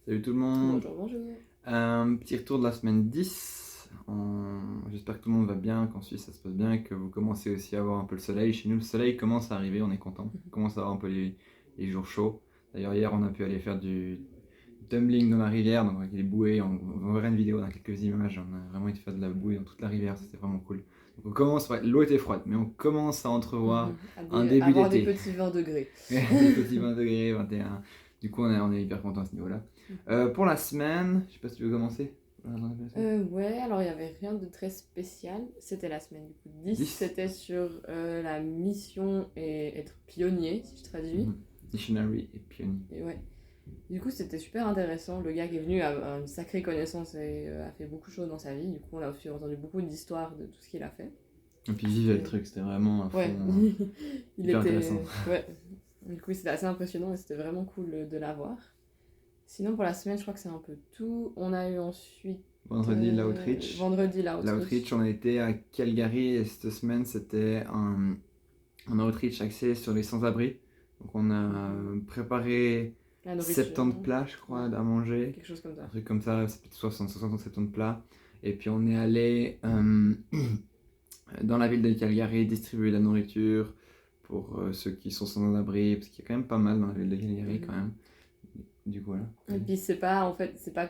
Salut tout le monde. Bonjour, bonjour. Un petit retour de la semaine 10. J'espère que tout le monde va bien, qu'en Suisse ça se passe bien et que vous commencez aussi à avoir un peu le soleil. Chez nous, le soleil commence à arriver, on est content. On commence à avoir un peu les jours chauds. D'ailleurs, hier, on a pu aller faire du tumbling dans la rivière, donc avec les bouées. On verra une vidéo, on a quelques images. On a vraiment été faire de la bouée dans toute la rivière, c'était vraiment cool. Donc on commence, ouais, l'eau était froide, mais on commence à entrevoir un début Avoir des d'été. petits 20 degrés. Des petits 20 degrés, 21. Du coup, on est hyper content à ce niveau-là. Pour la semaine, je sais pas si tu veux commencer. Ouais, alors il n'y avait rien de très spécial. C'était la semaine du coup 10. 10. C'était sur la mission et être pionnier, si je traduis. Missionary et pionnier. Et ouais. Du coup, c'était super intéressant. Le gars qui est venu a une sacrée connaissance et a fait beaucoup de choses dans sa vie. Du coup, on a aussi entendu beaucoup d'histoires de tout ce qu'il a fait. Et puis vivait le truc, c'était vraiment à fond. Ouais, il hyper était. intéressant. Ouais. Du coup, c'était assez impressionnant et c'était vraiment cool de l'avoir. Sinon, pour la semaine, je crois que c'est un peu tout. On a eu ensuite. Vendredi, l'Outreach. Vendredi, L'Outreach, on a été à Calgary et cette semaine, c'était un Outreach axé sur les sans-abri. Donc, on a préparé 70 plats, je crois, à manger. Quelque chose comme ça. Un truc comme ça, c'est peut-être 60 ou 70 plats. Et puis, on est allé dans la ville de Calgary distribuer de la nourriture pour ceux qui sont sans abri, parce qu'il y a quand même pas mal dans la ville de Calgary quand même. Du coup, voilà. Et puis c'est pas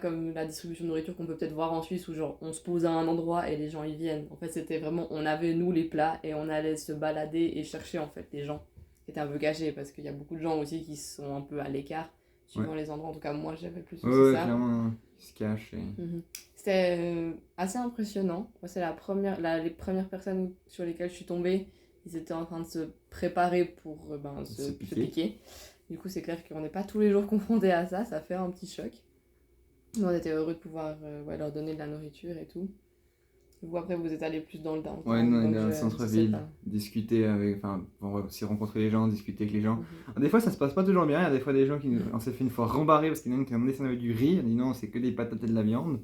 comme la distribution de nourriture qu'on peut peut-être voir en Suisse où genre on se pose à un endroit et les gens y viennent. En fait, c'était vraiment, on avait nous les plats et on allait se balader et chercher en fait les gens qui étaient un peu cachés parce qu'il y a beaucoup de gens aussi qui sont un peu à l'écart suivant les endroits. En tout cas, moi j'avais plus aussi ça. Clairement, ils se cachent. C'était assez impressionnant. Moi, c'est les premières personnes sur lesquelles je suis tombée. Ils étaient en train de se préparer pour se piquer. Du coup, c'est clair qu'on n'est pas tous les jours confrontés à ça. Ça fait un petit choc. Mais on était heureux de pouvoir leur donner de la nourriture et tout. Vous, après, vous êtes allés plus dans le downtown. Ouais, nous on est dans le centre-ville, discuter avec. Enfin, on va aussi rencontrer les gens, discuter avec les gens. Des fois, ça se passe pas toujours bien. Il y a des fois des gens on s'est fait une fois rembarrer parce qu'il y en a une qui a demandé si on avait du riz. Elle a dit non, c'est que des patates et de la viande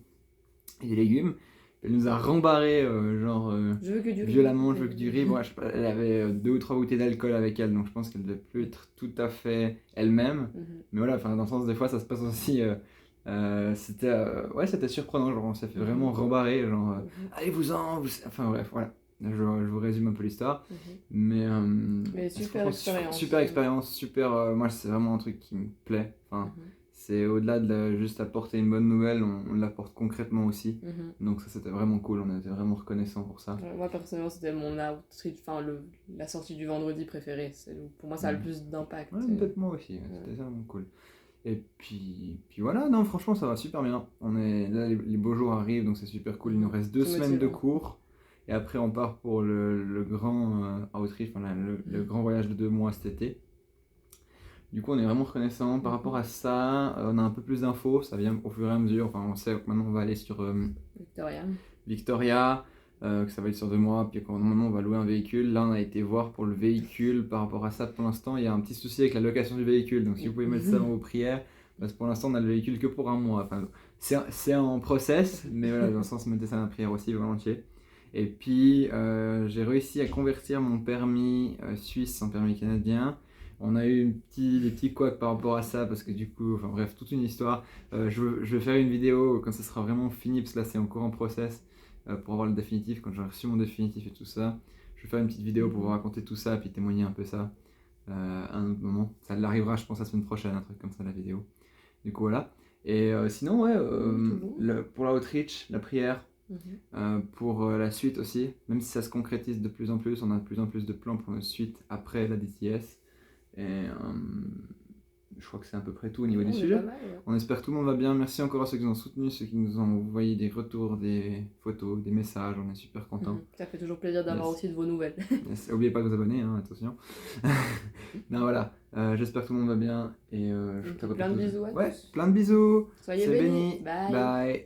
et des légumes. Elle nous a rembarré, je veux que du riz. Violemment, je veux que du riz. Bon, je sais pas, elle avait 2 ou 3 bouteilles d'alcool avec elle, donc je pense qu'elle devait plus être tout à fait elle-même. Mais voilà, dans le sens, des fois, ça se passe aussi. C'était surprenant, genre on s'est fait vraiment rembarrer, allez-vous-en, enfin bref, voilà. Je vous résume un peu l'histoire. Mais super expérience. Super expérience, moi c'est vraiment un truc qui me plaît. Enfin, c'est au-delà de juste apporter une bonne nouvelle, on l'apporte concrètement aussi. Donc ça c'était vraiment cool, on était vraiment reconnaissants pour ça. Moi personnellement c'était mon outreach, la sortie du vendredi préférée. Pour moi ça a le plus d'impact. Ouais, peut-être moi aussi, c'était vraiment cool. Et puis voilà, non franchement ça va super bien. Là les beaux jours arrivent donc c'est super cool. Il nous reste 2 semaines de cours. Et après on part pour le grand outreach, le grand voyage de 2 mois cet été. Du coup on est vraiment reconnaissant. Par rapport à ça, on a un peu plus d'infos, ça vient au fur et à mesure. Enfin on sait que maintenant on va aller sur Victoria. Que ça va être sur 2 mois, puis normalement on va louer un véhicule. Là on a été voir pour le véhicule. Par rapport à ça, pour l'instant il y a un petit souci avec la location du véhicule, donc si vous pouvez mettre ça dans vos prières, parce que pour l'instant on a le véhicule que pour 1 mois. Enfin, c'est en process, mais voilà, dans le sens mettez ça dans la prière aussi volontiers. Et puis j'ai réussi à convertir mon permis suisse en permis canadien. On a eu des petits couacs par rapport à ça, parce que du coup, enfin bref, toute une histoire. Je vais faire une vidéo quand ça sera vraiment fini, parce que là c'est encore en process. Pour avoir le définitif, quand j'aurai reçu mon définitif et tout ça, je vais faire une petite vidéo pour vous raconter tout ça et puis témoigner un peu ça à un autre moment. Ça l'arrivera je pense la semaine prochaine, un truc comme ça, la vidéo. Du coup voilà. Et sinon pour la outreach, la prière, pour la suite aussi, même si ça se concrétise de plus en plus, on a de plus en plus de plans pour la suite après la DTS. Et je crois que c'est à peu près tout au niveau des sujets. On espère que tout le monde va bien. Merci encore à ceux qui nous ont soutenus, ceux qui nous ont envoyé des retours, des photos, des messages. On est super contents. Ça fait toujours plaisir d'avoir aussi de vos nouvelles. N'oubliez pas de vous abonner, attention. Non, voilà. J'espère que tout le monde va bien. Et plein de bisous à tous. Plein de bisous. Soyez bénis. Bye. Bye.